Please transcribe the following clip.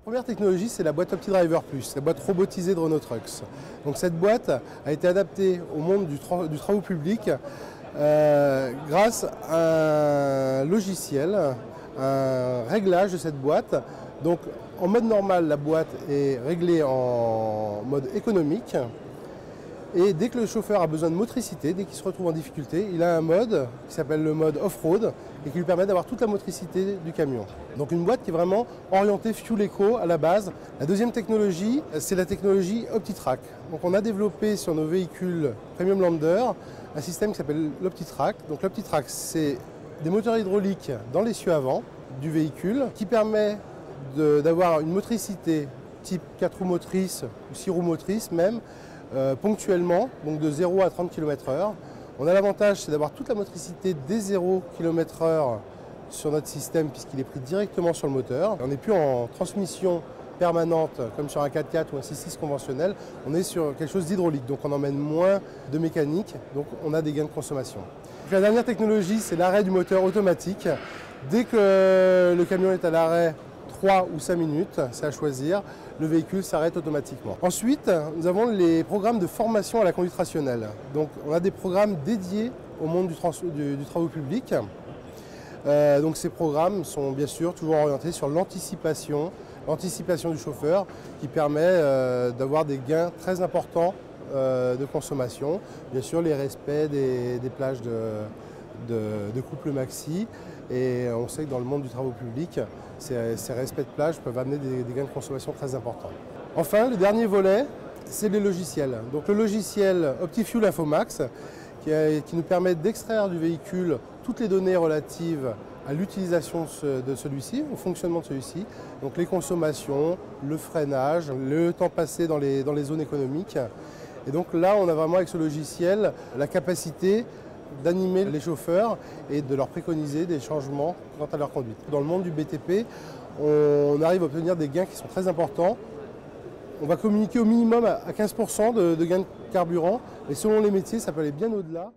Première technologie, c'est la boîte OptiDriver Plus, la boîte robotisée de Renault Trucks. Donc cette boîte a été adaptée au monde du travaux public grâce à un logiciel, un réglage de cette boîte. Donc en mode normal, la boîte est réglée en mode économique. Et dès que le chauffeur a besoin de motricité, dès qu'il se retrouve en difficulté, il a un mode qui s'appelle le mode off-road et qui lui permet d'avoir toute la motricité du camion. Donc une boîte qui est vraiment orientée fuel eco à la base. La deuxième technologie, c'est la technologie OptiTrack. Donc on a développé sur nos véhicules Premium Lander un système qui s'appelle l'OptiTrack. Donc l'OptiTrack, c'est des moteurs hydrauliques dans l'essieu avant du véhicule qui permet d'avoir une motricité type 4 roues motrices ou 6 roues motrices même, ponctuellement, donc de 0 à 30 km/h. On a l'avantage, c'est d'avoir toute la motricité des 0 km/h sur notre système puisqu'il est pris directement sur le moteur. On n'est plus en transmission permanente comme sur un 4x4 ou un 6.6 conventionnel, on est sur quelque chose d'hydraulique, donc on emmène moins de mécanique, donc on a des gains de consommation. Donc la dernière technologie, c'est l'arrêt du moteur automatique. Dès que le camion est à l'arrêt, 3 ou 5 minutes, c'est à choisir, le véhicule s'arrête automatiquement. Ensuite, nous avons les programmes de formation à la conduite rationnelle. Donc on a des programmes dédiés au monde du travaux public. Donc ces programmes sont bien sûr toujours orientés sur l'anticipation du chauffeur qui permet d'avoir des gains très importants de consommation. Bien sûr les respects des plages de couple maxi, et on sait que dans le monde du travaux public, ces respects de plage peuvent amener des gains de consommation très importants. Enfin, le dernier volet, c'est les logiciels. Donc le logiciel OptiFuel Infomax qui nous permet d'extraire du véhicule toutes les données relatives à l'utilisation de celui-ci, au fonctionnement de celui-ci, donc les consommations, le freinage, le temps passé dans les zones économiques. Et donc là, on a vraiment avec ce logiciel la capacité d'animer les chauffeurs et de leur préconiser des changements quant à leur conduite. Dans le monde du BTP, on arrive à obtenir des gains qui sont très importants. On va communiquer au minimum à 15% de gains de carburant, mais selon les métiers, ça peut aller bien au-delà.